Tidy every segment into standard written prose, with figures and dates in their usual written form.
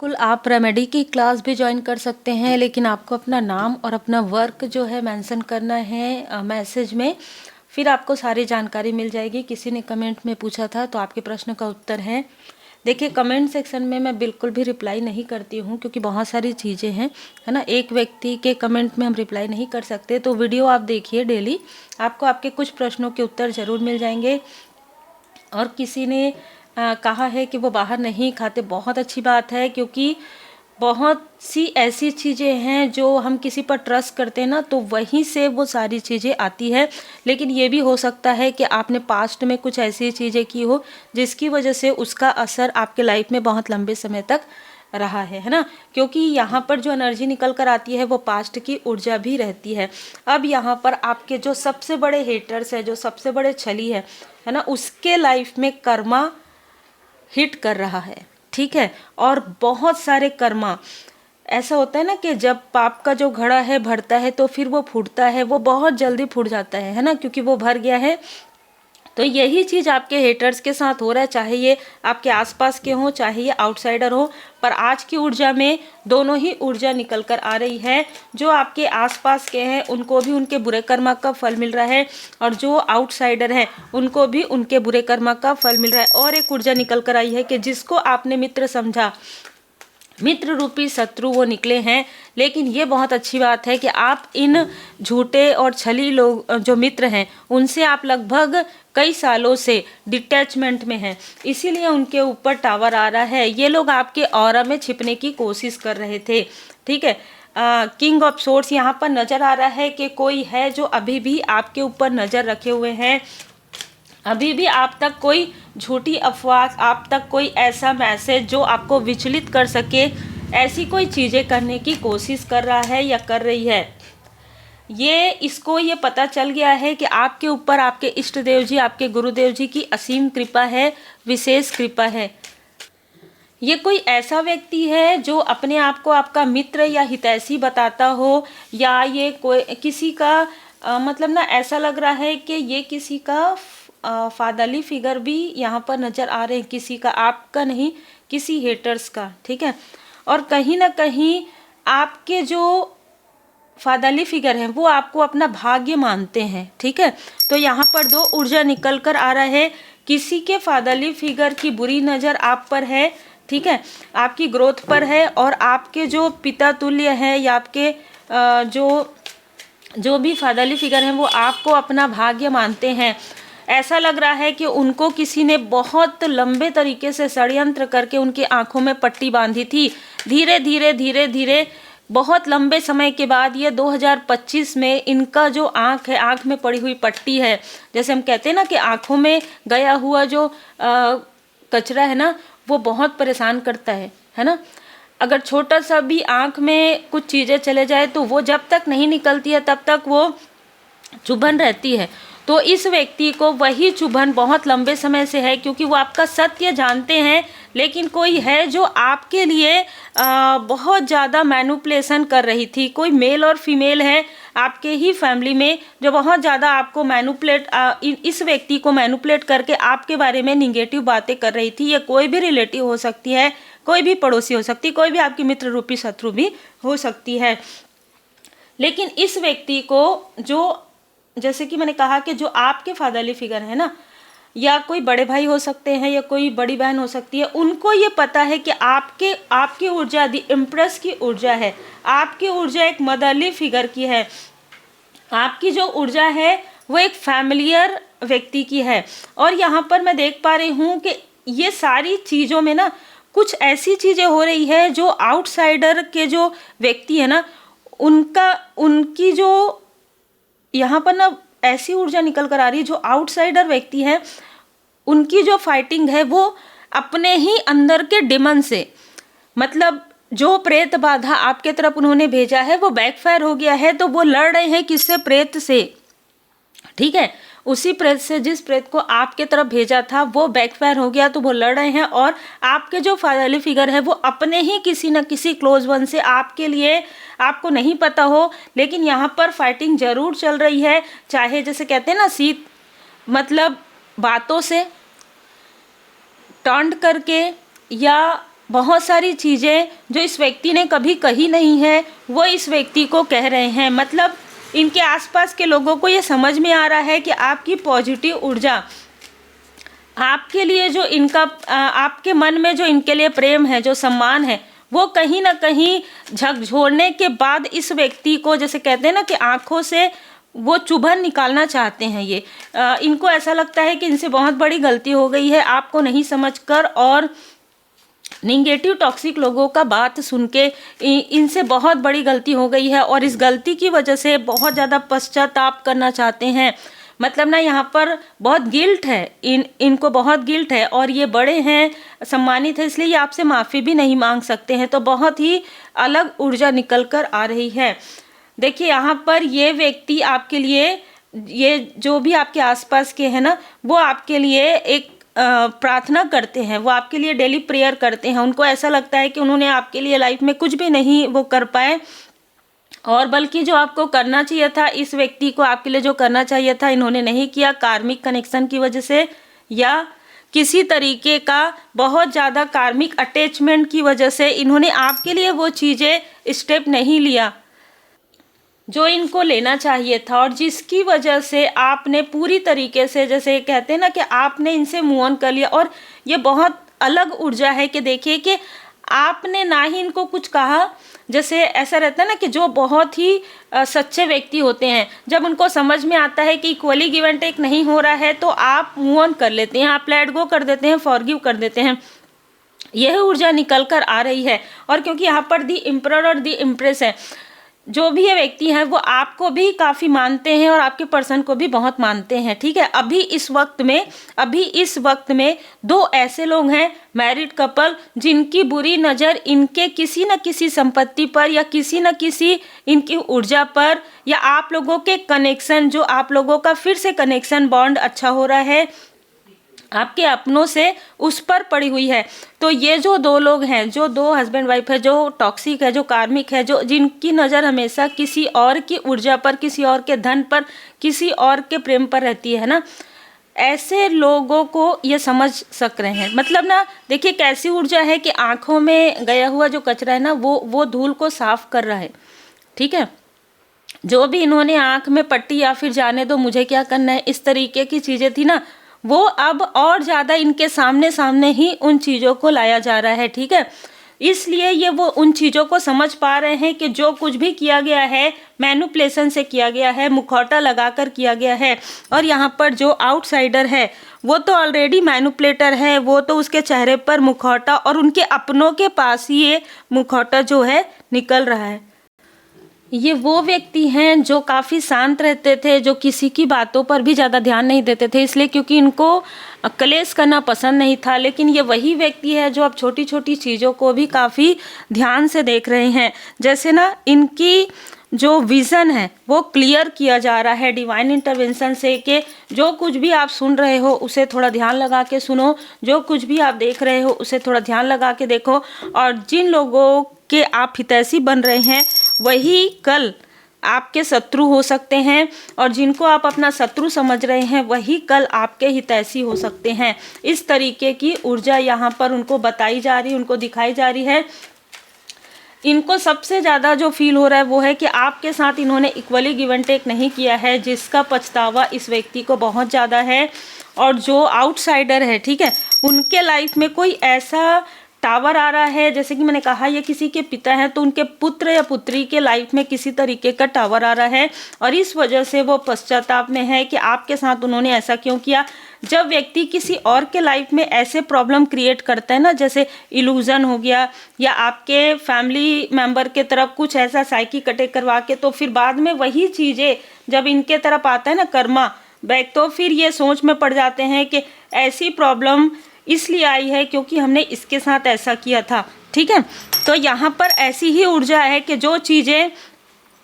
बिल्कुल, आप रेमेडी की क्लास भी ज्वाइन कर सकते हैं, लेकिन आपको अपना नाम और अपना वर्क जो है मेंशन करना है मैसेज में। फिर आपको सारी जानकारी मिल जाएगी। किसी ने कमेंट में पूछा था, तो आपके प्रश्न का उत्तर है। देखिए, कमेंट सेक्शन में मैं बिल्कुल भी रिप्लाई नहीं करती हूँ, क्योंकि बहुत सारी चीज़ें हैं, है ना। एक व्यक्ति के कमेंट में हम रिप्लाई नहीं कर सकते। तो वीडियो आप देखिए डेली, आपको आपके कुछ प्रश्नों के उत्तर ज़रूर मिल जाएंगे। और किसी ने कहा है कि वो बाहर नहीं खाते, बहुत अच्छी बात है, क्योंकि बहुत सी ऐसी चीज़ें हैं जो हम किसी पर ट्रस्ट करते हैं ना, तो वहीं से वो सारी चीज़ें आती है। लेकिन ये भी हो सकता है कि आपने पास्ट में कुछ ऐसी चीज़ें की हो जिसकी वजह से उसका असर आपके लाइफ में बहुत लंबे समय तक रहा है ना। क्योंकि यहाँ पर जो एनर्जी निकल कर आती है वो पास्ट की ऊर्जा भी रहती है। अब यहाँ पर आपके जो सबसे बड़े हेटर्स है, जो सबसे बड़े छली है ना, उसके लाइफ में कर्मा हिट कर रहा है, ठीक है। और बहुत सारे कर्मा, ऐसा होता है ना कि जब पाप का जो घड़ा है भरता है तो फिर वो फूटता है, वो बहुत जल्दी फूट जाता है ना, क्योंकि वो भर गया है। तो यही चीज़ आपके हेटर्स के साथ हो रहा है, चाहे ये आपके आसपास के हों, चाहे ये आउटसाइडर हो। पर आज की ऊर्जा में दोनों ही ऊर्जा निकल कर आ रही है। जो आपके आसपास के हैं उनको भी उनके बुरे कर्मा का फल मिल रहा है, और जो आउटसाइडर हैं उनको भी उनके बुरे कर्मा का फल मिल रहा है। और एक ऊर्जा निकल कर आई है कि जिसको आपने मित्र समझा, मित्र रूपी शत्रु वो निकले हैं। लेकिन ये बहुत अच्छी बात है कि आप इन झूठे और छली लोग जो मित्र हैं उनसे आप लगभग कई सालों से डिटैचमेंट में हैं, इसीलिए उनके ऊपर टावर आ रहा है। ये लोग आपके ऑरा में छिपने की कोशिश कर रहे थे, ठीक है। किंग ऑफ सोर्स यहाँ पर नज़र आ रहा है कि कोई है जो अभी भी आपके ऊपर नज़र रखे हुए हैं। अभी भी आप तक कोई झूठी अफवाह, आप तक कोई ऐसा मैसेज जो आपको विचलित कर सके, ऐसी कोई चीज़ें करने की कोशिश कर रहा है या कर रही है। इसको ये पता चल गया है कि आपके ऊपर आपके इष्ट देव जी, आपके गुरुदेव जी की असीम कृपा है, विशेष कृपा है। ये कोई ऐसा व्यक्ति है जो अपने आप को आपका मित्र या हितैषी बताता हो, या ये कोई किसी का मतलब ना, ऐसा लग रहा है कि ये किसी का फादरली फिगर भी यहाँ पर नज़र आ रहे हैं, किसी का, आपका नहीं, किसी हेटर्स का, ठीक है। और कहीं ना कहीं आपके जो फादरली फिगर हैं वो आपको अपना भाग्य मानते हैं, ठीक है। तो यहाँ पर दो ऊर्जा निकल कर आ रहा है। किसी के फादरली फिगर की बुरी नज़र आप पर है, ठीक है, आपकी ग्रोथ पर है। और आपके जो पिता तुल्य हैं या आपके जो भी फादरली फिगर हैं वो आपको अपना भाग्य मानते हैं। ऐसा लग रहा है कि उनको किसी ने बहुत लंबे तरीके से षड्यंत्र करके उनकी आंखों में पट्टी बांधी थी। धीरे धीरे धीरे धीरे बहुत लंबे समय के बाद ये 2025 में इनका जो आँख है, आँख में पड़ी हुई पट्टी है, जैसे हम कहते हैं ना कि आँखों में गया हुआ जो कचरा है ना, वो बहुत परेशान करता है ना। अगर छोटा सा भी आँख में कुछ चीज़ें चले जाए तो वो जब तक नहीं निकलती है तब तक वो चुभन रहती है। तो इस व्यक्ति को वही चुभन बहुत लंबे समय से है, क्योंकि वो आपका सत्य जानते हैं। लेकिन कोई है जो आपके लिए बहुत ज़्यादा मैनिपुलेशन कर रही थी। कोई मेल और फीमेल है आपके ही फैमिली में जो बहुत ज़्यादा आपको इस व्यक्ति को मैनिपुलेट करके आपके बारे में निगेटिव बातें कर रही थी। ये कोई भी रिलेटिव हो सकती है, कोई भी पड़ोसी हो सकती है, कोई भी आपकी मित्र रूपी शत्रु भी हो सकती है। लेकिन इस व्यक्ति को, जो जैसे कि मैंने कहा कि जो आपके फादरली फिगर है ना, या कोई बड़े भाई हो सकते हैं या कोई बड़ी बहन हो सकती है, उनको ये पता है कि आपकी ऊर्जा दी इम्प्रेस की ऊर्जा है। आपकी ऊर्जा एक मदरली फिगर की है। आपकी जो ऊर्जा है वो एक फैमिलियर व्यक्ति की है। और यहाँ पर मैं देख पा रही हूँ कि ये सारी चीज़ों में ना कुछ ऐसी चीज़ें हो रही है जो आउटसाइडर के जो व्यक्ति है ना, उनकी जो यहाँ पर ना ऐसी ऊर्जा निकल कर आ रही है, जो आउटसाइडर व्यक्ति है उनकी जो फाइटिंग है वो अपने ही अंदर के डिमन से, मतलब जो प्रेत बाधा आपके तरफ उन्होंने भेजा है वो बैकफायर हो गया है। तो वो लड़ रहे हैं किससे? प्रेत से, ठीक है। उसी प्रेत से जिस प्रेत को आपके तरफ भेजा था वो बैकफायर हो गया, तो वो लड़ रहे हैं। और आपके जो फादरली फिगर है वो अपने ही किसी न किसी क्लोज वन से आपके लिए, आपको नहीं पता हो, लेकिन यहाँ पर फाइटिंग जरूर चल रही है। चाहे जैसे कहते हैं ना शीत, मतलब बातों से टॉन्ट करके, या बहुत सारी चीज़ें जो इस व्यक्ति ने कभी कही नहीं है वो इस व्यक्ति को कह रहे हैं। मतलब इनके आसपास के लोगों को ये समझ में आ रहा है कि आपकी पॉजिटिव ऊर्जा, आपके लिए जो इनका आपके मन में जो इनके लिए प्रेम है, जो सम्मान है, वो कहीं ना कहीं झकझोरने के बाद इस व्यक्ति को, जैसे कहते हैं ना कि आंखों से वो चुभन निकालना चाहते हैं। ये इनको ऐसा लगता है कि इनसे बहुत बड़ी गलती हो गई है आपको नहीं समझकर, और निगेटिव टॉक्सिक लोगों का बात सुन के इनसे बहुत बड़ी गलती हो गई है और इस गलती की वजह से बहुत ज़्यादा पश्चाताप करना चाहते हैं। मतलब ना यहाँ पर बहुत गिल्ट है, इनको बहुत गिल्ट है और ये बड़े हैं, सम्मानित है, इसलिए ये आपसे माफ़ी भी नहीं मांग सकते हैं। तो बहुत ही अलग ऊर्जा निकल कर आ रही है। देखिए यहाँ पर ये व्यक्ति आपके लिए, ये जो भी आपके आसपास के हैं ना, वो आपके लिए एक प्रार्थना करते हैं, वो आपके लिए डेली प्रेयर करते हैं। उनको ऐसा लगता है कि उन्होंने आपके लिए लाइफ में कुछ भी नहीं वो कर पाए, और बल्कि जो आपको करना चाहिए था, इस व्यक्ति को आपके लिए जो करना चाहिए था इन्होंने नहीं किया, कार्मिक कनेक्शन की वजह से या किसी तरीके का बहुत ज़्यादा कार्मिक अटैचमेंट की वजह से इन्होंने आपके लिए वो चीज़ें स्टेप नहीं लिया जो इनको लेना चाहिए था, और जिसकी वजह से आपने पूरी तरीके से, जैसे कहते हैं ना कि आपने इनसे मूव ऑन कर लिया। और ये बहुत अलग ऊर्जा है कि देखिए कि आपने ना ही इनको कुछ कहा। जैसे ऐसा रहता है ना कि जो बहुत ही सच्चे व्यक्ति होते हैं, जब उनको समझ में आता है कि इक्वली गिव एंड टेक नहीं हो रहा है तो आप मूव ऑन कर लेते हैं, आप लेट गो कर देते हैं, फॉरगिव कर देते हैं। यह ऊर्जा निकल कर आ रही है। और क्योंकि यहाँ पर दी एम्परर और दी इम्प्रेस है, जो भी ये व्यक्ति हैं वो आपको भी काफ़ी मानते हैं और आपके पर्सन को भी बहुत मानते हैं। ठीक है, अभी इस वक्त में दो ऐसे लोग हैं, मैरिड कपल, जिनकी बुरी नज़र इनके किसी न किसी संपत्ति पर या किसी न किसी इनकी ऊर्जा पर, या आप लोगों के कनेक्शन, जो आप लोगों का फिर से कनेक्शन बॉन्ड अच्छा हो रहा है आपके अपनों से, उस पर पड़ी हुई है। तो ये जो दो लोग हैं, जो दो हस्बैंड वाइफ है, जो टॉक्सिक है, जो कार्मिक है, जो जिनकी नज़र हमेशा किसी और की ऊर्जा पर, किसी और के धन पर, किसी और के प्रेम पर रहती है ना, ऐसे लोगों को ये समझ सक रहे हैं। मतलब ना देखिए कैसी ऊर्जा है कि आँखों में गया हुआ जो कचरा है ना, वो धूल को साफ कर रहा है। ठीक है, जो भी इन्होंने आँख में पट्टी या फिर जाने दो मुझे क्या करना है, इस तरीके की चीज़ें थी ना, वो अब और ज़्यादा इनके सामने ही उन चीज़ों को लाया जा रहा है। ठीक है, इसलिए ये वो उन चीज़ों को समझ पा रहे हैं कि जो कुछ भी किया गया है मैनिपुलेशन से किया गया है, मुखौटा लगाकर किया गया है। और यहाँ पर जो आउटसाइडर है वो तो ऑलरेडी मैनिपुलेटर है, वो तो उसके चेहरे पर मुखौटा, और उनके अपनों के पास ही ये मुखौटा जो है निकल रहा है। ये वो व्यक्ति हैं जो काफ़ी शांत रहते थे, जो किसी की बातों पर भी ज़्यादा ध्यान नहीं देते थे, इसलिए क्योंकि इनको क्लेश करना पसंद नहीं था। लेकिन ये वही व्यक्ति है जो अब छोटी छोटी चीज़ों को भी काफ़ी ध्यान से देख रहे हैं। जैसे ना इनकी जो विज़न है वो क्लियर किया जा रहा है डिवाइन इंटरवेंशन से, कि जो कुछ भी आप सुन रहे हो उसे थोड़ा ध्यान लगा के सुनो, जो कुछ भी आप देख रहे हो उसे थोड़ा ध्यान लगा के देखो। और जिन लोगों के आप हितैषी बन रहे हैं वही कल आपके शत्रु हो सकते हैं, और जिनको आप अपना शत्रु समझ रहे हैं वही कल आपके हितैषी हो सकते हैं। इस तरीके की ऊर्जा यहाँ पर उनको बताई जा रही, उनको दिखाई जा रही है। इनको सबसे ज़्यादा जो फील हो रहा है वो है कि आपके साथ इन्होंने इक्वली गिव एंड टेक नहीं किया है, जिसका पछतावा इस व्यक्ति को बहुत ज़्यादा है। और जो आउटसाइडर है, ठीक है, उनके लाइफ में कोई ऐसा टावर आ रहा है, जैसे कि मैंने कहा ये किसी के पिता हैं, तो उनके पुत्र या पुत्री के लाइफ में किसी तरीके का टावर आ रहा है, और इस वजह से वो पश्चाताप में है कि आपके साथ उन्होंने ऐसा क्यों किया। जब व्यक्ति किसी और के लाइफ में ऐसे प्रॉब्लम क्रिएट करता है ना, जैसे इल्यूजन हो गया, या आपके फैमिली मेम्बर के तरफ कुछ ऐसा साइकिक अटैक करवा के, तो फिर बाद में वही चीज़ें जब इनके तरफ आता है ना कर्मा बैक, तो फिर ये सोच में पड़ जाते हैं कि ऐसी प्रॉब्लम इसलिए आई है क्योंकि हमने इसके साथ ऐसा किया था। ठीक है, तो यहाँ पर ऐसी ही ऊर्जा है कि जो चीज़ें,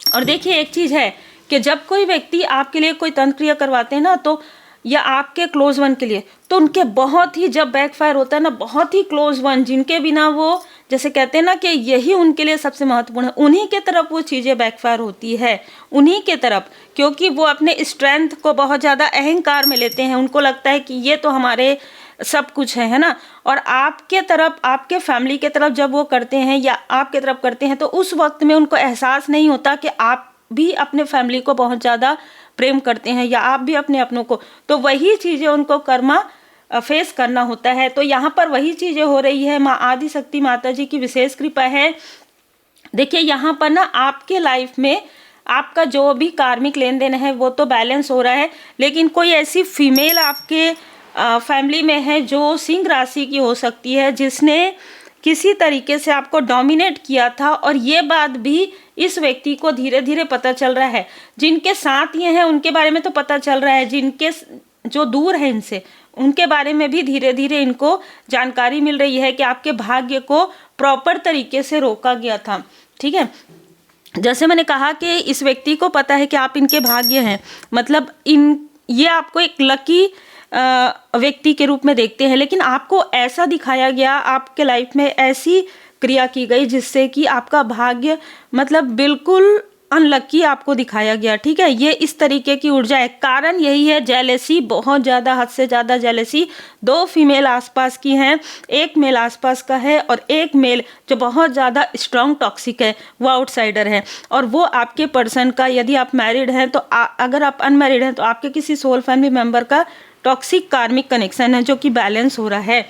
और देखिए एक चीज़ है कि जब कोई व्यक्ति आपके लिए कोई तंत्र क्रिया करवाते हैं ना, तो या आपके क्लोज वन के लिए, तो उनके बहुत ही जब बैकफायर होता है ना, बहुत ही क्लोज वन जिनके बिना वो, जैसे कहते हैं ना कि यही उनके लिए सबसे महत्वपूर्ण है, उन्हीं के तरफ वो चीज़ें बैकफायर होती है, उन्हीं के तरफ, क्योंकि वो अपने स्ट्रेंथ को बहुत ज़्यादा अहंकार में लेते हैं। उनको लगता है कि ये तो हमारे सब कुछ है ना। और आपके तरफ, आपके फैमिली के तरफ जब वो करते हैं या आपके तरफ करते हैं, तो उस वक्त में उनको एहसास नहीं होता कि आप भी अपने फैमिली को बहुत ज़्यादा प्रेम करते हैं या आप भी अपने अपनों को, तो वही चीज़ें उनको कर्मा फेस करना होता है। तो यहाँ पर वही चीज़ें हो रही है। माँ आदि शक्ति माता जी की विशेष कृपा है। देखिए यहाँ पर ना आपके लाइफ में आपका जो भी कार्मिक लेन देन है वो तो बैलेंस हो रहा है, लेकिन कोई ऐसी फीमेल आपके फैमिली में है जो सिंह राशि की हो सकती है, जिसने किसी तरीके से आपको डोमिनेट किया था, और ये बात भी इस व्यक्ति को धीरे धीरे पता चल रहा है। जिनके साथ ये हैं उनके बारे में तो पता चल रहा है, जिनके जो दूर है इनसे उनके बारे में भी धीरे धीरे इनको जानकारी मिल रही है कि आपके भाग्य को प्रॉपर तरीके से रोका गया था। ठीक है, जैसे मैंने कहा कि इस व्यक्ति को पता है कि आप इनके भाग्य हैं, मतलब ये आपको एक लकी व्यक्ति के रूप में देखते हैं, लेकिन आपको ऐसा दिखाया गया, आपके लाइफ में ऐसी क्रिया की गई जिससे कि आपका भाग्य मतलब बिल्कुल अनलकी आपको दिखाया गया। ठीक है, ये इस तरीके की ऊर्जा है। कारण यही है जेलेसी, बहुत ज़्यादा, हद से ज़्यादा जेलेसी। 2 फीमेल आसपास की हैं, 1 मेल आसपास का है, और 1 मेल जो बहुत ज़्यादा स्ट्रॉन्ग टॉक्सिक है, वो आउटसाइडर है। और वो आपके पर्सन का, यदि आप मैरिड हैं तो अगर आप अनमैरिड हैं तो आपके किसी सोल फैमिली मेम्बर का टॉक्सिक कार्मिक कनेक्शन है जो कि बैलेंस हो रहा है।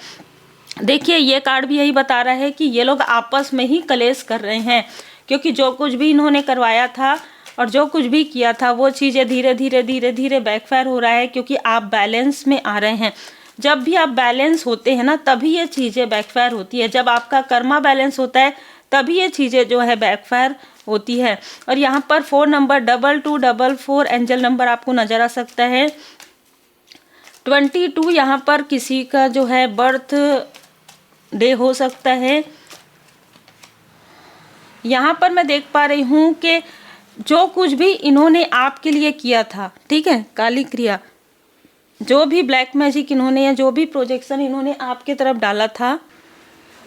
देखिए ये कार्ड भी यही बता रहा है कि ये लोग आपस में ही कलेश कर रहे हैं, क्योंकि जो कुछ भी इन्होंने करवाया था और जो कुछ भी किया था वो चीज़ें धीरे धीरे बैकफायर हो रहा है, क्योंकि आप बैलेंस में आ रहे हैं। जब भी आप बैलेंस होते हैं ना तभी ये चीज़ें बैकफायर होती है। जब आपका कर्मा बैलेंस होता है तभी ये चीज़ें जो है बैकफायर होती है। और यहाँ पर 4 नंबर 2244 एंजल नंबर आपको नज़र आ सकता है। 22 यहाँ पर किसी का जो है बर्थ डे हो सकता है। यहाँ पर मैं देख पा रही हूँ कि जो कुछ भी इन्होंने आपके लिए किया था, ठीक है, काली क्रिया, जो भी ब्लैक मैजिक इन्होंने या जो भी प्रोजेक्शन इन्होंने आपके तरफ डाला था,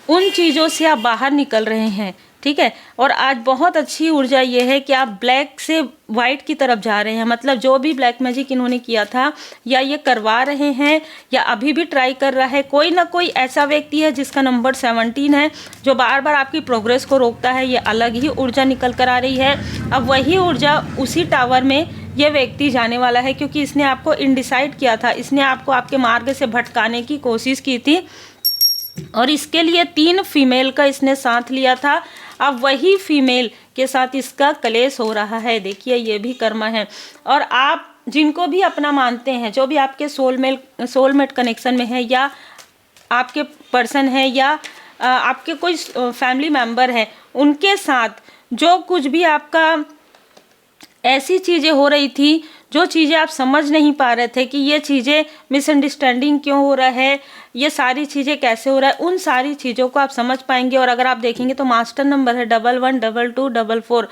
उन चीज़ों से आप बाहर निकल रहे हैं। ठीक है, और आज बहुत अच्छी ऊर्जा ये है कि आप ब्लैक से वाइट की तरफ जा रहे हैं। मतलब जो भी ब्लैक मैजिक इन्होंने किया था या ये करवा रहे हैं या अभी भी ट्राई कर रहा है, कोई ना कोई ऐसा व्यक्ति है जिसका नंबर 17 है जो बार बार आपकी प्रोग्रेस को रोकता है। ये अलग ही ऊर्जा निकल कर आ रही है। अब वही ऊर्जा उसी टावर में ये व्यक्ति जाने वाला है, क्योंकि इसने आपको इनडिसाइड किया था, इसने आपको आपके मार्ग से भटकाने की कोशिश की थी, और इसके लिए 3 फीमेल का इसने साथ लिया था। अब वही फीमेल के साथ इसका कलेश हो रहा है। देखिए ये भी कर्मा है। और आप जिनको भी अपना मानते हैं, जो भी आपके सोलमेट कनेक्शन में है, या आपके पर्सन है, या आपके कोई फैमिली मेम्बर है, उनके साथ जो कुछ भी आपका ऐसी चीज़ें हो रही थी, जो चीज़ें आप समझ नहीं पा रहे थे कि ये चीज़ें मिसअंडरस्टैंडिंग क्यों हो रहा है, ये सारी चीज़ें कैसे हो रहा है, उन सारी चीज़ों को आप समझ पाएंगे। और अगर आप देखेंगे तो मास्टर नंबर है 112244।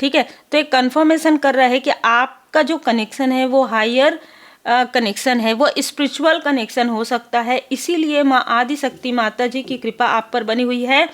ठीक है, तो एक कन्फर्मेशन कर रहा है कि आपका जो कनेक्शन है वो हायर कनेक्शन है, वो स्पिरिचुअल कनेक्शन हो सकता है। इसीलिए माँ आदि शक्ति माता जी की कृपा आप पर बनी हुई है,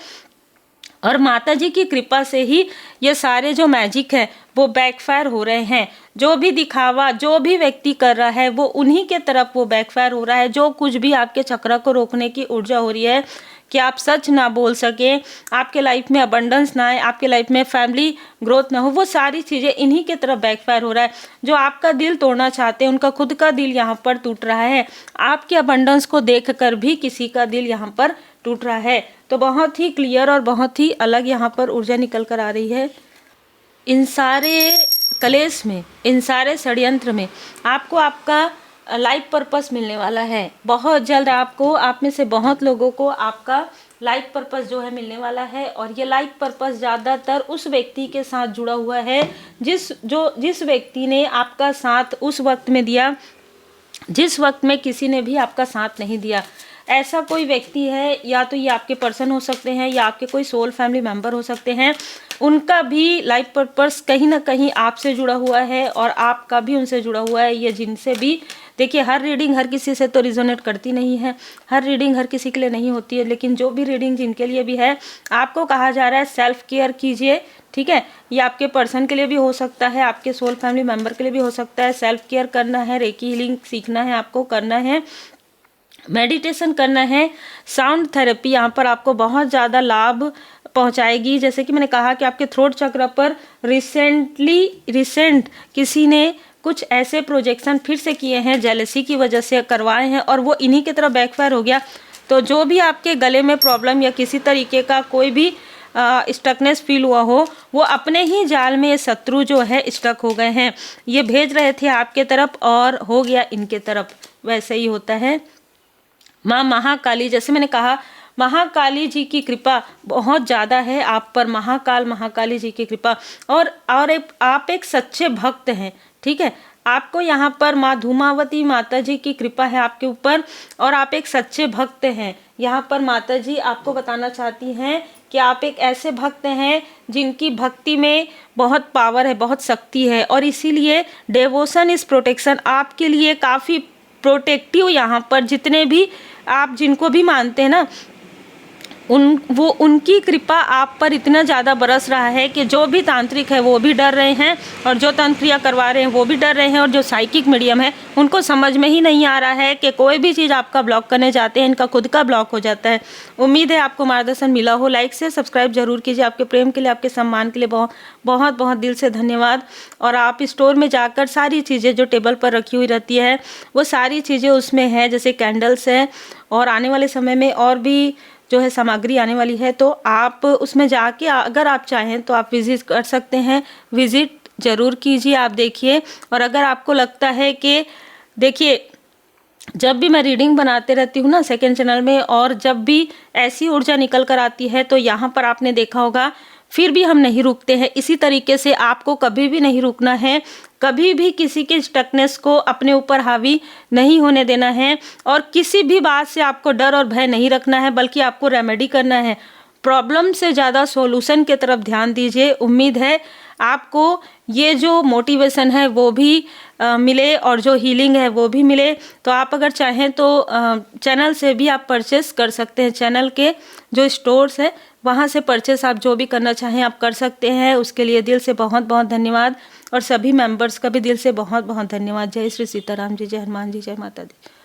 और माता जी की कृपा से ही ये सारे जो मैजिक है वो बैकफायर हो रहे हैं। जो भी दिखावा जो भी व्यक्ति कर रहा है वो उन्हीं के तरफ वो बैकफायर हो रहा है। जो कुछ भी आपके चक्र को रोकने की ऊर्जा हो रही है कि आप सच ना बोल सकें, आपके लाइफ में अबंडेंस ना आए, आपके लाइफ में फैमिली ग्रोथ ना हो, वो सारी चीज़ें इन्हीं के तरफ बैकफायर हो रहा है। जो आपका दिल तोड़ना चाहते हैं उनका खुद का दिल यहाँ पर टूट रहा है। आपके अबंडेंस को देख कर भी किसी का दिल यहाँ पर टूट रहा है। तो बहुत ही क्लियर और बहुत ही अलग यहाँ पर ऊर्जा निकल कर आ रही है। इन सारे कलेश में, इन सारे षड्यंत्र में आपको आपका लाइफ पर्पस मिलने वाला है। बहुत जल्द आपको, आप में से बहुत लोगों को आपका लाइफ पर्पस जो है मिलने वाला है। और ये लाइफ पर्पस ज़्यादातर उस व्यक्ति के साथ जुड़ा हुआ है जिस व्यक्ति ने आपका साथ उस वक्त में दिया जिस वक्त में किसी ने भी आपका साथ नहीं दिया। ऐसा कोई व्यक्ति है, या तो ये आपके पर्सन हो सकते हैं या आपके कोई सोल फैमिली मेम्बर हो सकते हैं। उनका भी लाइफ पर्पस कहीं ना कहीं आपसे जुड़ा हुआ है और आपका भी उनसे जुड़ा हुआ है। ये जिनसे भी, देखिए हर रीडिंग हर किसी से तो रिजोनेट करती नहीं है, हर रीडिंग हर किसी के लिए नहीं होती है, लेकिन जो भी रीडिंग जिनके लिए भी है, आपको कहा जा रहा है सेल्फ केयर कीजिए। ठीक है, ये आपके पर्सन के लिए भी हो सकता है, आपके सोल फैमिली मेम्बर के लिए भी हो सकता है। सेल्फ केयर करना है, रेकी हीलिंग सीखना है, आपको करना है। मेडिटेशन करना है। साउंड थेरेपी यहाँ पर आपको बहुत ज़्यादा लाभ पहुँचाएगी। जैसे कि मैंने कहा कि आपके थ्रोट चक्र पर रिसेंट किसी ने कुछ ऐसे प्रोजेक्शन फिर से किए हैं, जेलसी की वजह से करवाए हैं और वो इन्हीं की तरफ बैकफायर हो गया। तो जो भी आपके गले में प्रॉब्लम या किसी तरीके का कोई भी स्टकनेस फील हुआ हो, वो अपने ही जाल में शत्रु जो है स्टक हो गए हैं। ये भेज रहे थे आपके तरफ और हो गया इनके तरफ, वैसे ही होता है। माँ महाकाली, जैसे मैंने कहा, महाकाली जी की कृपा बहुत ज़्यादा है आप पर, महाकाली जी की कृपा। और आप एक सच्चे भक्त हैं, ठीक है। आपको यहाँ पर माँ धूमावती माता जी की कृपा है आपके ऊपर और आप एक सच्चे भक्त हैं। यहाँ पर माता जी आपको बताना चाहती हैं कि आप एक ऐसे भक्त हैं जिनकी भक्ति में बहुत पावर है, बहुत शक्ति है और इसीलिए डेवोशन इज प्रोटेक्शन आपके लिए काफ़ी प्रोटेक्टिव। यहाँ पर जितने भी आप जिनको भी मानते हैं ना, उनकी कृपा आप पर इतना ज़्यादा बरस रहा है कि जो भी तांत्रिक है वो भी डर रहे हैं और जो तंत्र क्रिया करवा रहे हैं वो भी डर रहे हैं और जो साइकिक मीडियम है उनको समझ में ही नहीं आ रहा है कि कोई भी चीज़ आपका ब्लॉक करने जाते हैं इनका खुद का ब्लॉक हो जाता है। उम्मीद है आपको मार्गदर्शन मिला हो। लाइक से सब्सक्राइब जरूर कीजिए। आपके प्रेम के लिए, आपके सम्मान के लिए बहुत बहुत बहुत दिल से धन्यवाद। और आप स्टोर में जाकर सारी चीज़ें जो टेबल पर रखी हुई रहती है वो सारी चीज़ें उसमें है, जैसे कैंडल्स है और आने वाले समय में और भी जो है सामग्री आने वाली है, तो आप उसमें जाके अगर आप चाहें तो आप विजिट कर सकते हैं। विजिट ज़रूर कीजिए, आप देखिए। और अगर आपको लगता है कि देखिए, जब भी मैं रीडिंग बनाते रहती हूँ ना सेकंड चैनल में, और जब भी ऐसी ऊर्जा निकल कर आती है तो यहाँ पर आपने देखा होगा फिर भी हम नहीं रुकते हैं। इसी तरीके से आपको कभी भी नहीं रुकना है, कभी भी किसी के स्टकनेस को अपने ऊपर हावी नहीं होने देना है और किसी भी बात से आपको डर और भय नहीं रखना है, बल्कि आपको रेमेडी करना है। प्रॉब्लम से ज़्यादा सॉल्यूशन की तरफ ध्यान दीजिए। उम्मीद है आपको ये जो मोटिवेशन है वो भी मिले और जो हीलिंग है वो भी मिले। तो आप अगर चाहें तो चैनल से भी आप परचेस कर सकते हैं। चैनल के जो स्टोर्स है वहाँ से परचेस आप जो भी करना चाहें आप कर सकते हैं। उसके लिए दिल से बहुत बहुत धन्यवाद और सभी मेंबर्स का भी दिल से बहुत बहुत धन्यवाद। जय श्री सीताराम जी, जय हनुमान जी, जय माता दी।